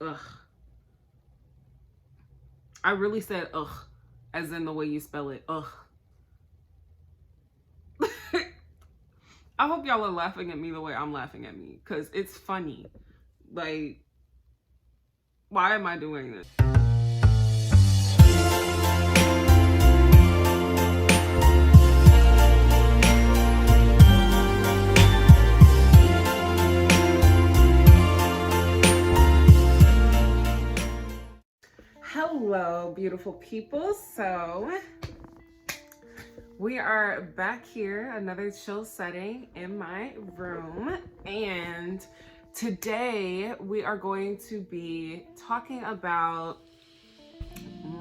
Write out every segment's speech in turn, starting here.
ugh. I really said ugh, as in the way you spell it, ugh. I hope y'all are laughing at me the way I'm laughing at me, because it's funny. Like, why am I doing this? Hello, beautiful people. So we are back here, another chill setting in my room, and today we are going to be talking about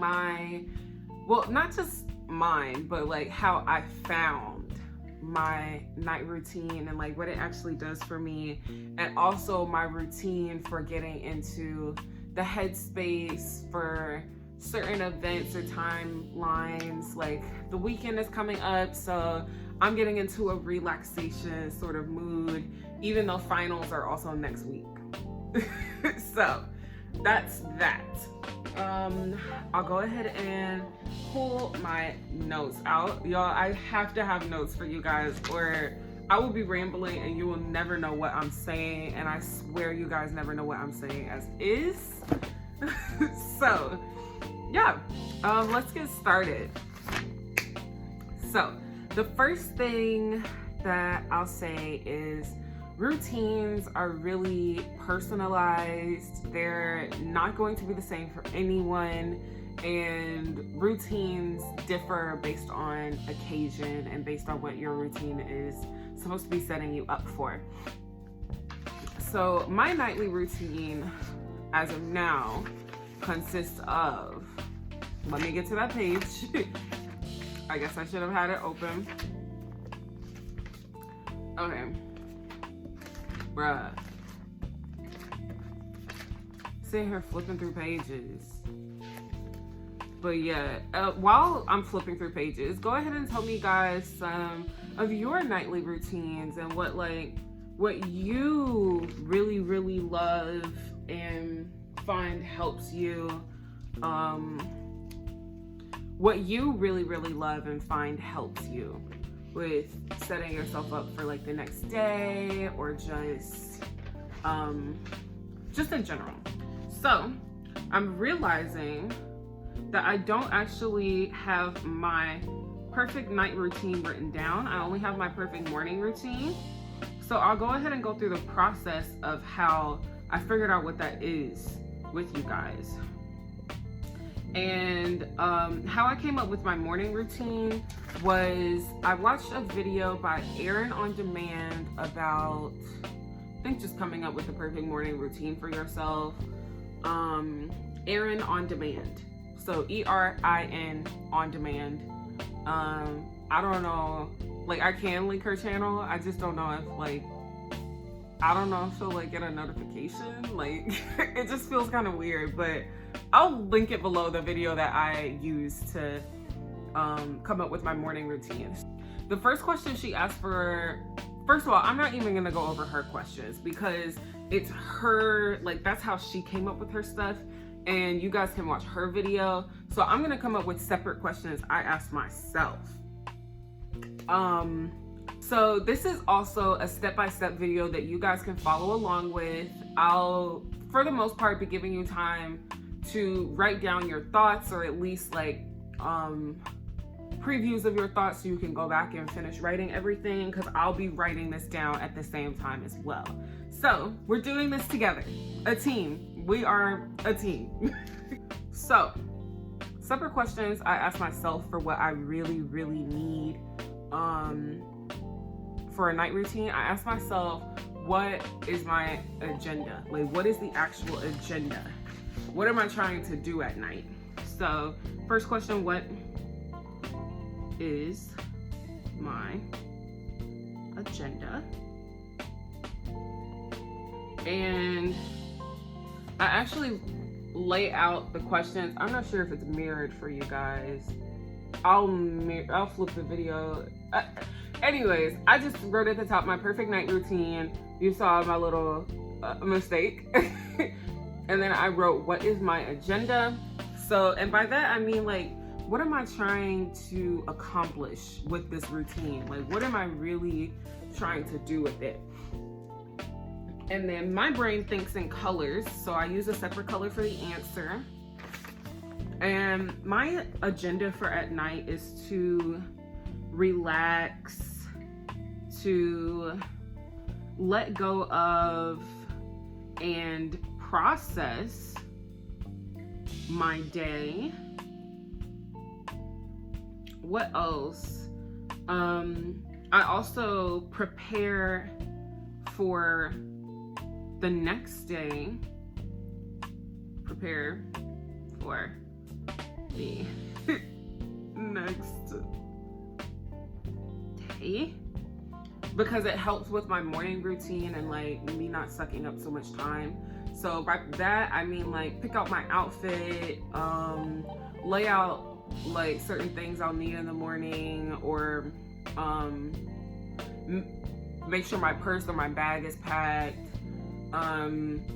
not just mine, but like how I found my night routine and like what it actually does for me, and also my routine for getting into the headspace for certain events or timelines. Like the weekend is coming up, so I'm getting into a relaxation sort of mood, even though finals are also next week. So that's that. I'll go ahead and pull my notes out. Y'all, I have to have notes for you guys, or I will be rambling and you will never know what I'm saying, and I swear you guys never know what I'm saying as is. So yeah, let's get started. So the first thing that I'll say is routines are really personalized. They're not going to be the same for anyone, and routines differ based on occasion and based on what your routine is supposed to be setting you up for. So my nightly routine as of now consists of, let me get to that page. I guess I should have had it open. Okay. Bruh. Sitting here flipping through pages. But yeah, while I'm flipping through pages, go ahead and tell me guys some of your nightly routines and what you really, really love and find helps you. What you really, really love and find helps you with setting yourself up for like the next day, or just in general. So I'm realizing that I don't actually have my perfect night routine written down. I only have my perfect morning routine. So I'll go ahead and go through the process of how I figured out what that is with you guys. And how I came up with my morning routine was I watched a video by Erin on Demand about, I think, just coming up with the perfect morning routine for yourself. Erin on Demand. So ERIN on Demand. I don't know, like I can link her channel. I just don't know if she'll like get a notification. Like it just feels kind of weird, but I'll link it below the video that I used to come up with my morning routine. The first question she asked for, first of all, I'm not even gonna go over her questions because it's her, like that's how she came up with her stuff, and you guys can watch her video. So I'm gonna come up with separate questions I asked myself. So this is also a step-by-step video that you guys can follow along with. I'll, for the most part, be giving you time to write down your thoughts, or at least like previews of your thoughts, so you can go back and finish writing everything, because I'll be writing this down at the same time as well. So we're doing this together, a team. We are a team. So separate questions I ask myself for what I really, really need for a night routine. I ask myself, what is my agenda? Like, what is the actual agenda? What am I trying to do at night? So first question, what is my agenda? And I actually lay out the questions. I'm not sure if it's mirrored for you guys. I'll flip the video. Anyways, I just wrote at the top my perfect night routine. You saw my little mistake. And then I wrote, what is my agenda? So, and by that I mean, like, what am I trying to accomplish with this routine? Like, what am I really trying to do with it? And then my brain thinks in colors, so I use a separate color for the answer. And my agenda for at night is to relax, to let go of and process my day. What else? I also prepare for the next day. Prepare for the next day, because it helps with my morning routine and like me not sucking up so much time. So by that I mean, like, pick out my outfit, lay out like certain things I'll need in the morning, or make sure my purse or my bag is packed.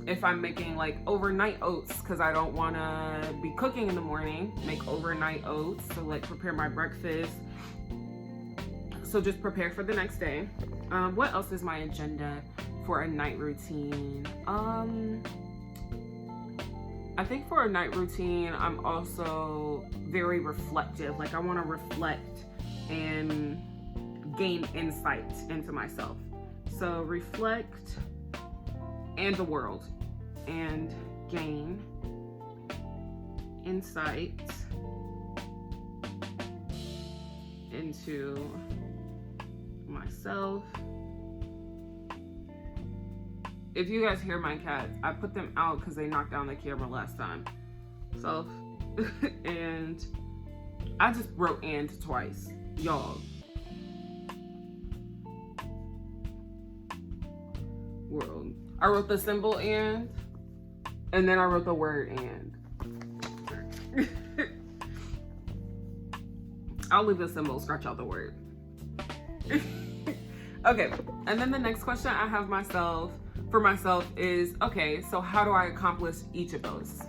If I'm making like overnight oats, because I don't want to be cooking in the morning, make overnight oats, so like prepare my breakfast. So just prepare for the next day. What else is my agenda for a night routine? I think for a night routine, I'm also very reflective. Like, I want to reflect and gain insight into myself. So reflect and the world, and gain insight into myself. If you guys hear my cats, I put them out because they knocked down the camera last time. So, and I just wrote "and" twice, y'all. World. I wrote the symbol "and" then I wrote the word "and." I'll leave the symbol, scratch out the word. Okay, and then the next question I have for myself is, okay, so how do I accomplish each of those?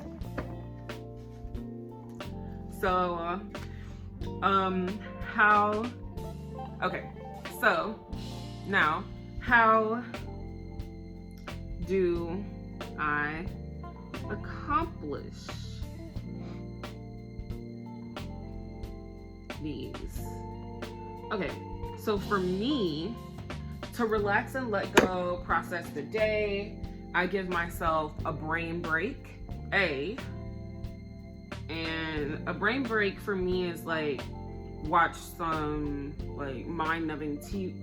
So, so now, how do I accomplish these? Okay, so for me, to relax and let go, process the day, I give myself a brain break, and a brain break for me is like watch some like mind-numbing TV,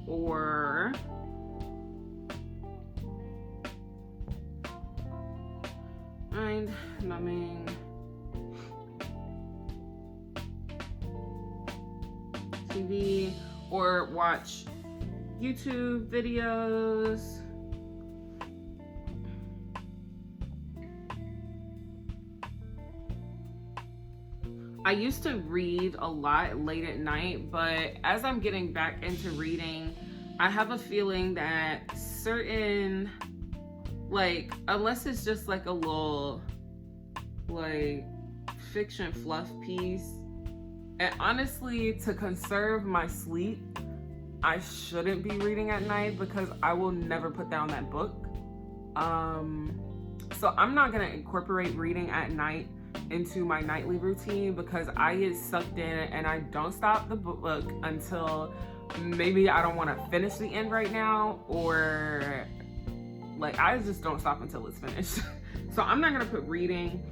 or mind-numbing TV, or watch YouTube videos. I used to read a lot late at night, but as I'm getting back into reading, I have a feeling that certain, like, unless it's just like a little like fiction fluff piece, and honestly, to conserve my sleep, I shouldn't be reading at night because I will never put down that book. So I'm not gonna incorporate reading at night into my nightly routine, because I get sucked in and I don't stop the book until maybe I don't want to finish the end right now, or like I just don't stop until it's finished. So I'm not gonna put reading.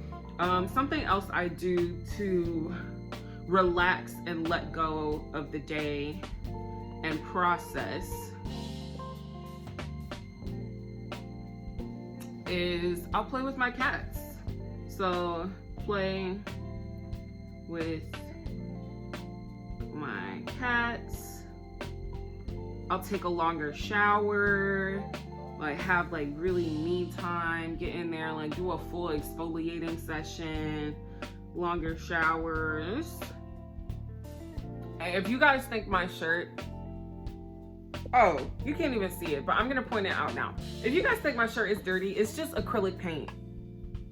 Something else I do to relax and let go of the day and process is I'll play with my cats. So play with my cats. I'll take a longer shower, like have like really me time, get in there, like do a full exfoliating session, longer showers. If you guys think my shirt Oh, you can't even see it, but I'm gonna point it out now. If you guys think my shirt is dirty, it's just acrylic paint,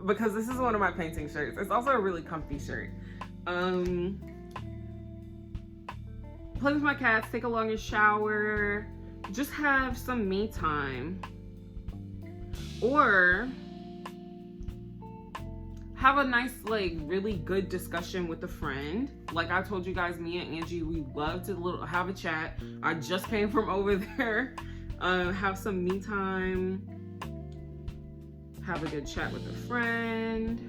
because this is one of my painting shirts. It's also a really comfy shirt. Play with my cats, take a longer shower, just have some me time, or have a nice, like, really good discussion with a friend. Like I told you guys, me and Angie, we love to have a chat. I just came from over there. Have some me time, have a good chat with a friend.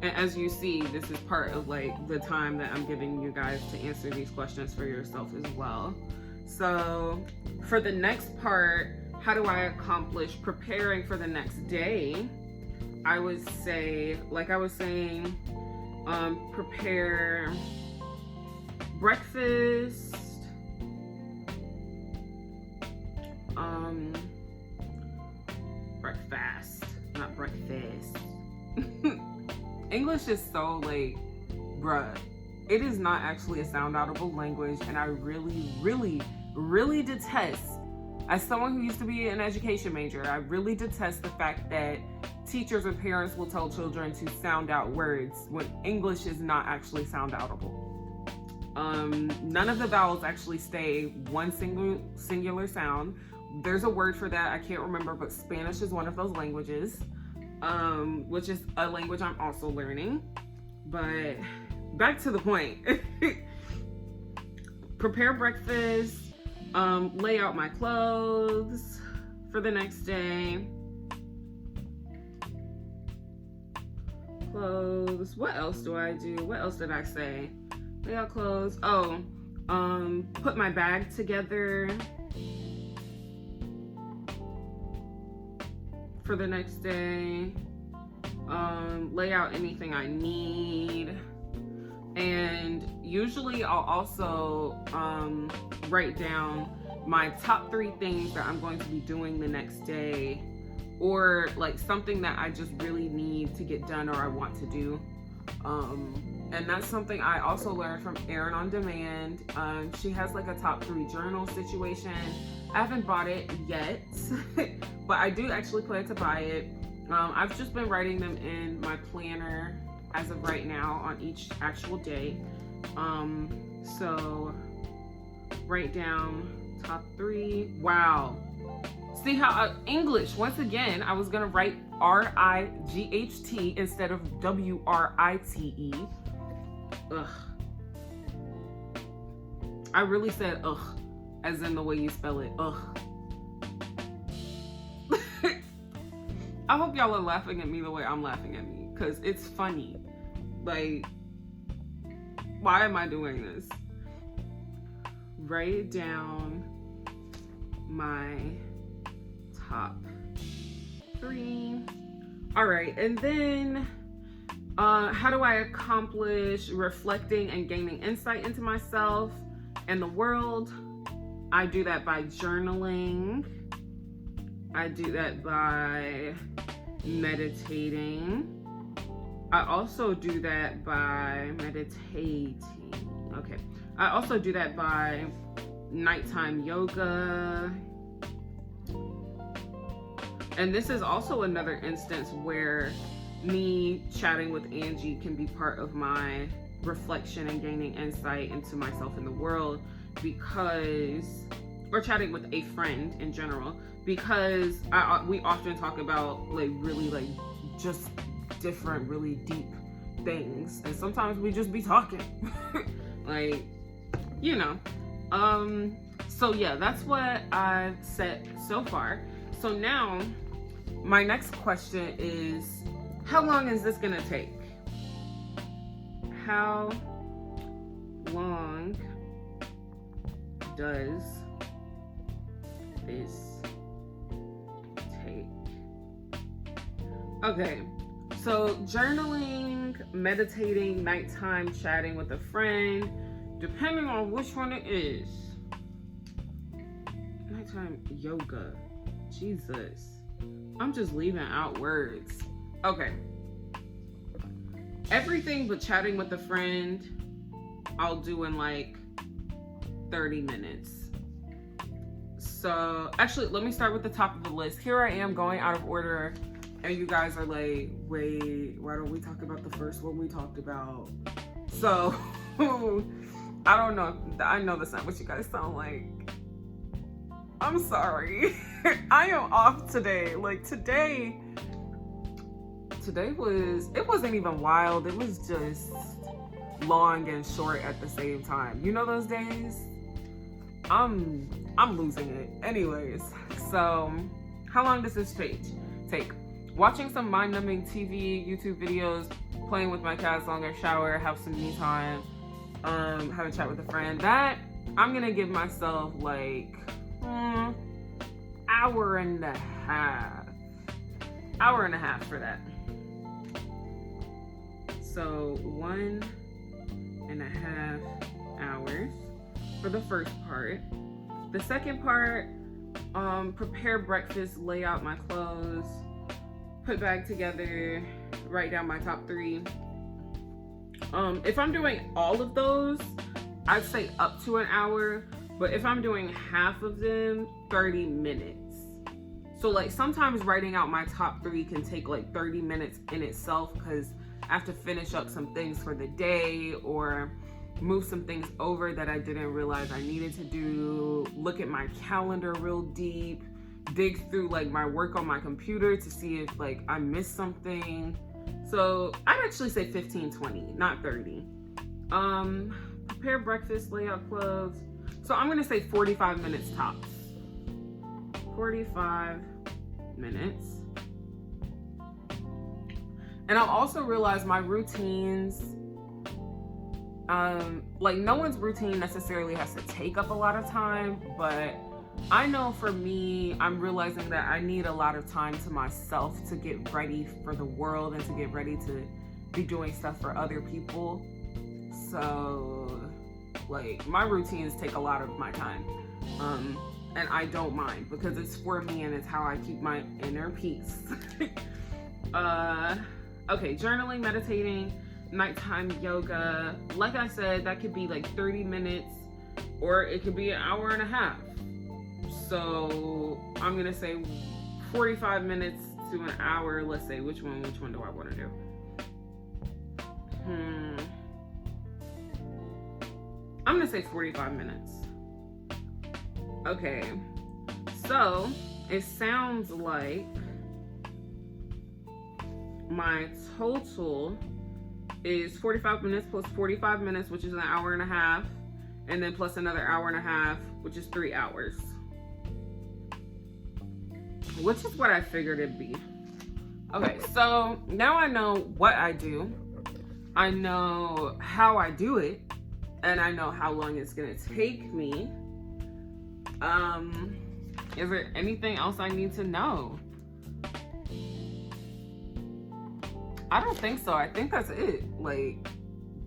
And as you see, this is part of like the time that I'm giving you guys to answer these questions for yourself as well. So for the next part, how do I accomplish preparing for the next day? I would say, like I was saying, prepare breakfast, breakfast, not breakfast. English is so like, bruh, it is not actually a sound audible language, and I really, really, really detest, as someone who used to be an education major, I really detest the fact that teachers and parents will tell children to sound out words when English is not actually sound outable. None of the vowels actually stay one singular sound. There's a word for that, I can't remember, but Spanish is one of those languages, which is a language I'm also learning. But back to the point. Prepare breakfast, lay out my clothes for the next day. Clothes. What else do I do? What else did I say? Lay out clothes. Oh, put my bag together for the next day. Lay out anything I need. And usually I'll also write down my top 3 things that I'm going to be doing the next day, or like something that I just really need to get done or I want to do. And that's something I also learned from Erin on Demand. She has like a top 3 journal situation. I haven't bought it yet, but I do actually plan to buy it. I've just been writing them in my planner as of right now on each actual day. So write down top 3. Wow. See how English, once again, I was gonna write R-I-G-H-T instead of W-R-I-T-E. Ugh. I really said ugh, as in the way you spell it, ugh. I hope y'all are laughing at me the way I'm laughing at me, because it's funny. Like, why am I doing this? Write down my top 3. All right, and then how do I accomplish reflecting and gaining insight into myself and the world? I do that by journaling. I do that by meditating. I also do that by meditating. Okay. I also do that by nighttime yoga. And this is also another instance where me chatting with Angie can be part of my reflection and gaining insight into myself and the world, because, or chatting with a friend in general, because we often talk about like really like just different, really deep things, and sometimes we just be talking like, you know. So yeah, that's what I've said so far. So now my next question is, how long is this gonna take? How long does this take? Okay, so journaling, meditating, nighttime chatting with a friend, depending on which one it is. Nighttime yoga, Jesus. I'm just leaving out words. Okay. Everything but chatting with a friend, I'll do in like 30 minutes. So, actually, let me start with the top of the list. Here I am going out of order, and you guys are like, wait, why don't we talk about the first one we talked about? So, I don't know. I know that's not what you guys sound like. I'm sorry. I am off today. Like, today it wasn't even wild. It was just long and short at the same time. You know those days? I'm losing it. Anyways, so how long does this take? Watching some mind-numbing TV, YouTube videos, playing with my cats, longer shower, have some me time, have a chat with a friend. That I'm gonna give myself like hour and a half for that. So 1.5 hours for the first part. The second part, prepare breakfast, lay out my clothes, put bag together, write down my top 3. If I'm doing all of those, I'd say up to an hour, but if I'm doing half of them, 30 minutes. So like sometimes writing out my top 3 can take like 30 minutes in itself because I have to finish up some things for the day or move some things over that I didn't realize I needed to do, look at my calendar real deep, dig through like my work on my computer to see if like I missed something. So I'd actually say 15-20, not 30. Prepare breakfast, lay out clothes. So I'm gonna say 45 minutes tops. 45 minutes. And I've also realized my routines, like no one's routine necessarily has to take up a lot of time, but I know for me, I'm realizing that I need a lot of time to myself to get ready for the world and to get ready to be doing stuff for other people. So like my routines take a lot of my time. And I don't mind because it's for me and it's how I keep my inner peace. Okay, journaling, meditating, nighttime yoga. Like I said, that could be like 30 minutes or it could be an hour and a half. So I'm gonna say 45 minutes to an hour. Let's say which one do I want to do? I'm gonna say 45 minutes. Okay, so it sounds like my total is 45 minutes plus 45 minutes, which is an hour and a half, and then plus another hour and a half, which is 3 hours. Which is what I figured it'd be. Okay, so now I know what I do, I know how I do it, and I know how long it's gonna take me. Is there anything else I need to know? I don't think so. I think that's it. Like,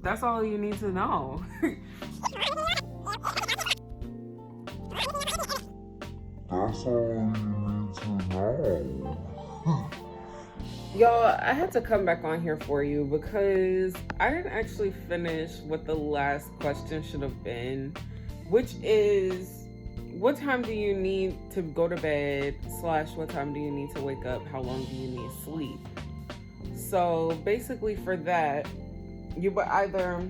that's all you need to know. That's all you need to know. Y'all, I had to come back on here for you because I didn't actually finish what the last question should have been, which is, what time do you need to go to bed / what time do you need to wake up? How long do you need sleep? So basically for that, you would either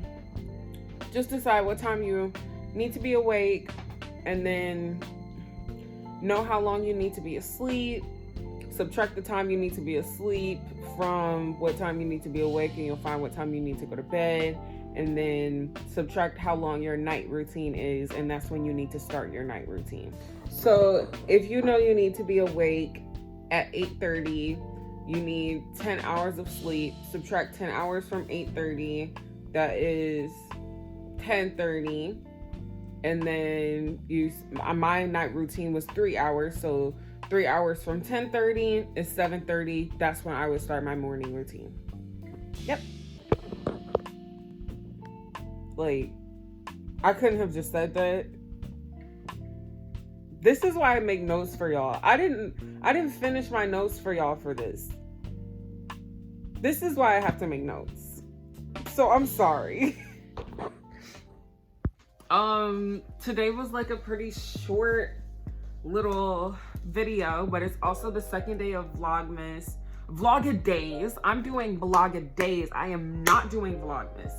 just decide what time you need to be awake and then know how long you need to be asleep, subtract the time you need to be asleep from what time you need to be awake, and you'll find what time you need to go to bed, and then subtract how long your night routine is, and that's when you need to start your night routine. So if you know you need to be awake at 8:30, you need 10 hours of sleep, subtract 10 hours from 8:30, that is 10:30, and then my night routine was 3 hours, so 3 hours from 10:30 is 7:30. That's when I would start my morning routine. Yep. Like, I couldn't have just said that. This is why I make notes for y'all. I didn't finish my notes for y'all for this. This is why I have to make notes. So I'm sorry. Today was like a pretty short little video, but it's also the second day of Vlogmas. Vlog-a-days. I'm doing Vlog-a-days. I am not doing Vlogmas.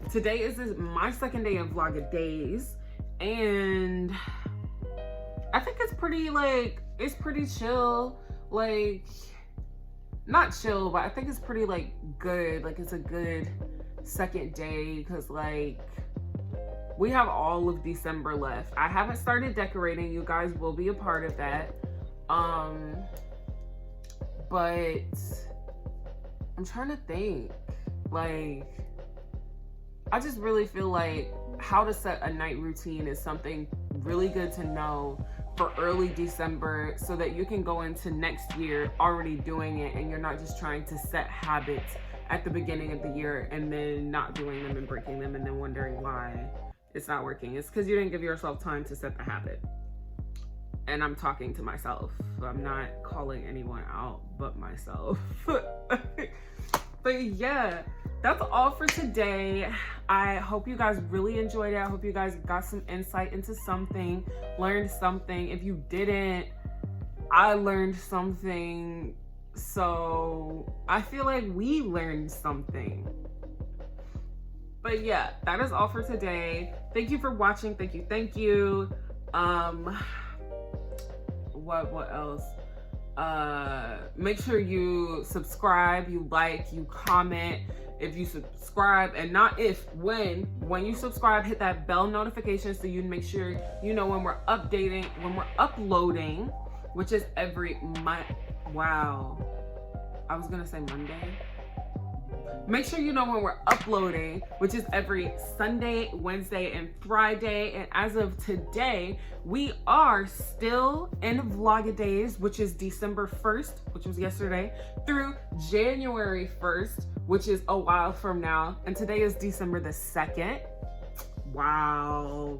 Today is my second day of Vlog-a-days, and I think it's pretty it's pretty chill. Like, not chill, but I think it's pretty like good. Like, it's a good second day because like we have all of December left. I haven't started decorating. You guys will be a part of that. But I'm trying to think. Like, I just really feel like how to set a night routine is something really good to know for early December so that you can go into next year already doing it, and you're not just trying to set habits at the beginning of the year and then not doing them and breaking them and then wondering why it's not working. It's because you didn't give yourself time to set the habit. And I'm talking to myself. I'm not calling anyone out but myself. But yeah, that's all for today. I hope you guys really enjoyed it. I hope you guys got some insight into something, learned something. If you didn't, I learned something. So I feel like we learned something. But yeah, that is all for today. Thank you for watching. Thank you. What else? Make sure you subscribe, you like, you comment. If you subscribe, and not if, when you subscribe, hit that bell notification so you make sure you know when we're uploading, which is every month. Wow, I was gonna say Monday. Make sure you know when we're uploading, which is every Sunday, Wednesday, and Friday. And as of today, we are still in Vlog-a-days, which is December 1st, which was yesterday, through January 1st, which is a while from now. And today is December the 2nd. Wow.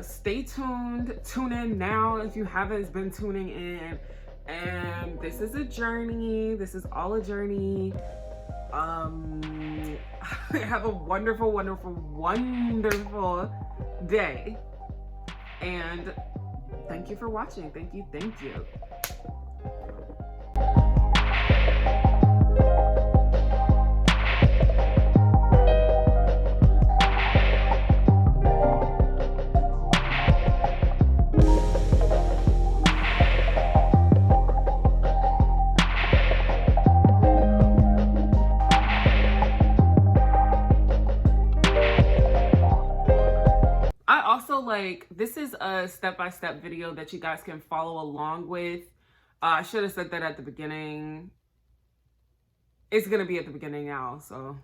Stay tuned. Tune in now if you haven't been tuning in. And this is a journey. This is all a journey. Have a wonderful day, and thank you for watching. Thank you. Like, this is a step-by-step video that you guys can follow along with. I should have said that at the beginning. It's gonna be at the beginning now, so